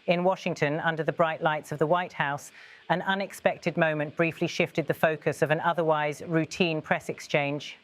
In Washington, under the bright lights of the White House, an unexpected moment briefly shifted the focus of an otherwise routine press exchange.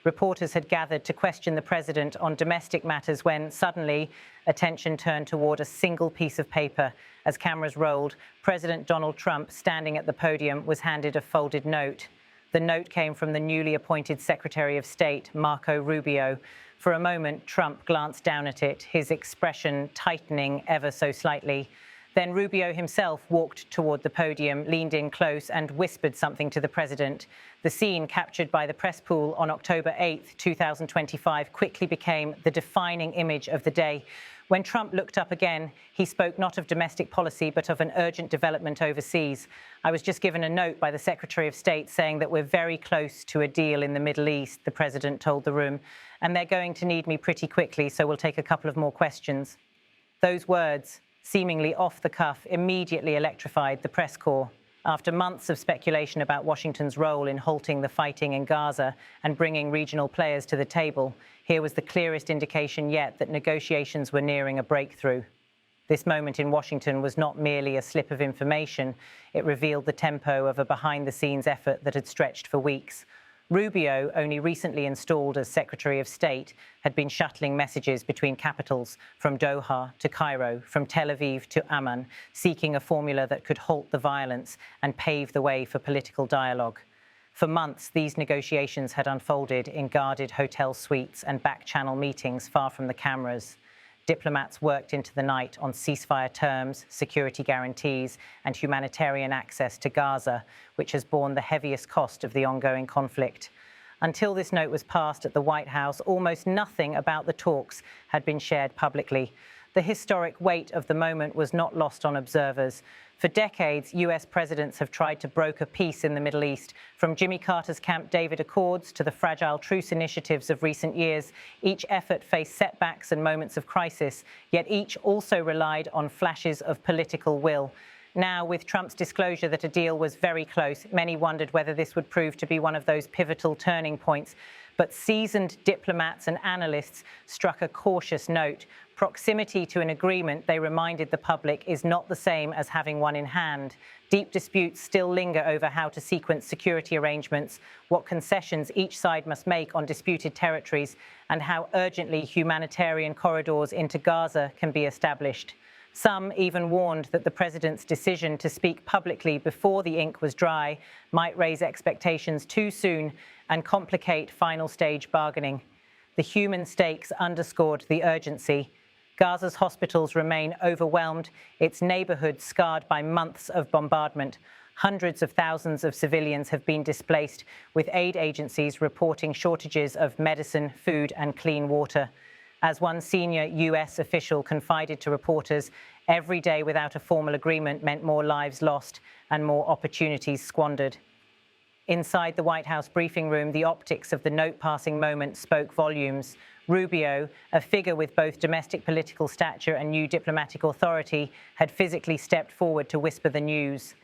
Reporters had gathered to question the president on domestic matters when suddenly attention turned toward a single piece of paper. As cameras rolled, President Donald Trump, standing at the podium, was handed a folded note. The note came from the newly appointed Secretary of State, Marco Rubio. For a moment, Trump glanced down at it, his expression tightening ever so slightly. Then Rubio himself walked toward the podium, leaned in close and whispered something to the president. The scene captured by the press pool on October 8, 2025, quickly became the defining image of the day. When Trump looked up again, he spoke not of domestic policy, but of an urgent development overseas. "I was just given a note by the Secretary of State saying that we're very close to a deal in the Middle East," the president told the room, "and they're going to need me pretty quickly, so we'll take a couple of more questions." Those words, seemingly off the cuff, immediately electrified the press corps. After months of speculation about Washington's role in halting the fighting in Gaza and bringing regional players to the table, here was the clearest indication yet that negotiations were nearing a breakthrough. This moment in Washington was not merely a slip of information. It revealed the tempo of a behind-the-scenes effort that had stretched for weeks. Rubio, only recently installed as Secretary of State, had been shuttling messages between capitals, from Doha to Cairo, from Tel Aviv to Amman, seeking a formula that could halt the violence and pave the way for political dialogue. For months, these negotiations had unfolded in guarded hotel suites and back-channel meetings far from the cameras. Diplomats worked into the night on ceasefire terms, security guarantees, and humanitarian access to Gaza, which has borne the heaviest cost of the ongoing conflict. Until this note was passed at the White House, almost nothing about the talks had been shared publicly. The historic weight of the moment was not lost on observers. For decades, US presidents have tried to broker peace in the Middle East. From Jimmy Carter's Camp David Accords to the fragile truce initiatives of recent years, each effort faced setbacks and moments of crisis, yet each also relied on flashes of political will. Now, with Trump's disclosure that a deal was very close, many wondered whether this would prove to be one of those pivotal turning points. But seasoned diplomats and analysts struck a cautious note. Proximity to an agreement, they reminded the public, is not the same as having one in hand. Deep disputes still linger over how to sequence security arrangements, what concessions each side must make on disputed territories, and how urgently humanitarian corridors into Gaza can be established. Some even warned that the president's decision to speak publicly before the ink was dry might raise expectations too soon and complicate final stage bargaining. The human stakes underscored the urgency. Gaza's hospitals remain overwhelmed, its neighborhoods scarred by months of bombardment. Hundreds of thousands of civilians have been displaced, with aid agencies reporting shortages of medicine, food, and clean water. As one senior US official confided to reporters, every day without a formal agreement meant more lives lost and more opportunities squandered. Inside the White House briefing room, the optics of the note-passing moment spoke volumes. Rubio, a figure with both domestic political stature and new diplomatic authority, had physically stepped forward to whisper the news.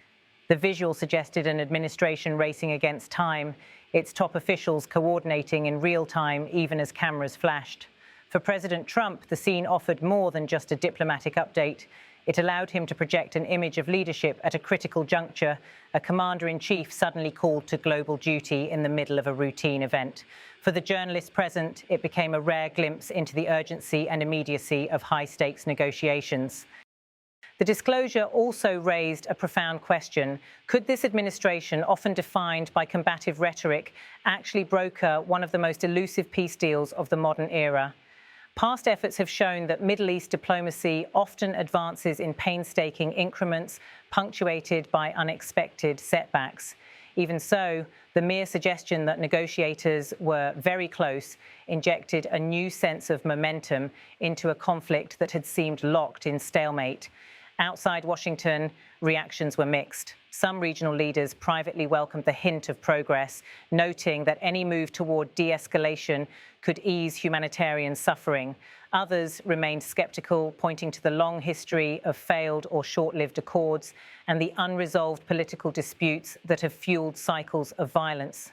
The visual suggested an administration racing against time, its top officials coordinating in real time even as cameras flashed. For President Trump, the scene offered more than just a diplomatic update. It allowed him to project an image of leadership at a critical juncture, a commander-in-chief suddenly called to global duty in the middle of a routine event. For the journalists present, it became a rare glimpse into the urgency and immediacy of high-stakes negotiations. The disclosure also raised a profound question. Could this administration, often defined by combative rhetoric, actually broker one of the most elusive peace deals of the modern era? Past efforts have shown that Middle East diplomacy often advances in painstaking increments, punctuated by unexpected setbacks. Even so, the mere suggestion that negotiators were very close injected a new sense of momentum into a conflict that had seemed locked in stalemate. Outside Washington, reactions were mixed. Some regional leaders privately welcomed the hint of progress, noting that any move toward de-escalation could ease humanitarian suffering. Others remained skeptical, pointing to the long history of failed or short-lived accords and the unresolved political disputes that have fueled cycles of violence.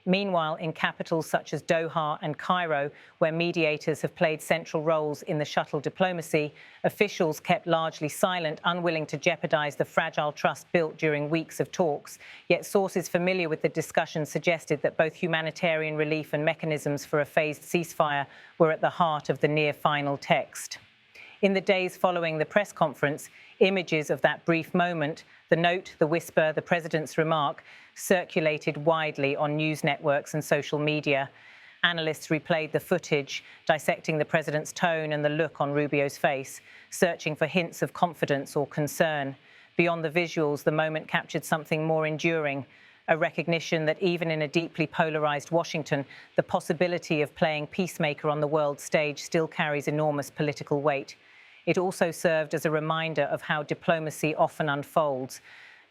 Meanwhile, in capitals such as Doha and Cairo, where mediators have played central roles in the shuttle diplomacy, officials kept largely silent, unwilling to jeopardize the fragile trust built during weeks of talks. Yet sources familiar with the discussion suggested that both humanitarian relief and mechanisms for a phased ceasefire were at the heart of the near-final text. In the days following the press conference, images of that brief moment, the note, the whisper, the president's remark, circulated widely on news networks and social media. Analysts replayed the footage, dissecting the president's tone and the look on Rubio's face, searching for hints of confidence or concern. Beyond the visuals, the moment captured something more enduring, a recognition that even in a deeply polarized Washington, the possibility of playing peacemaker on the world stage still carries enormous political weight. It also served as a reminder of how diplomacy often unfolds,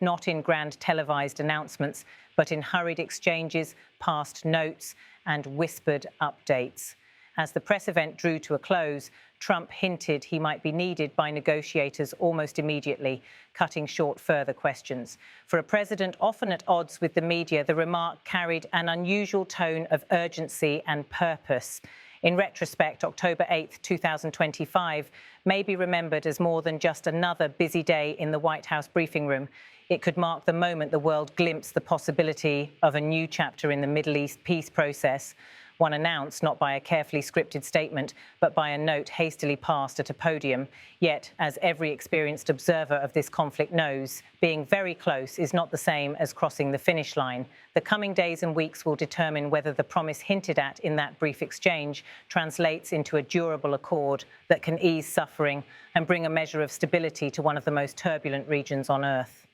not in grand televised announcements, but in hurried exchanges, passed notes, and whispered updates. As the press event drew to a close, Trump hinted he might be needed by negotiators almost immediately, cutting short further questions. For a president often at odds with the media, the remark carried an unusual tone of urgency and purpose. In retrospect, October 8, 2025 may be remembered as more than just another busy day in the White House briefing room. It could mark the moment the world glimpsed the possibility of a new chapter in the Middle East peace process, one announced not by a carefully scripted statement, but by a note hastily passed at a podium. Yet, as every experienced observer of this conflict knows, being very close is not the same as crossing the finish line. The coming days and weeks will determine whether the promise hinted at in that brief exchange translates into a durable accord that can ease suffering and bring a measure of stability to one of the most turbulent regions on Earth.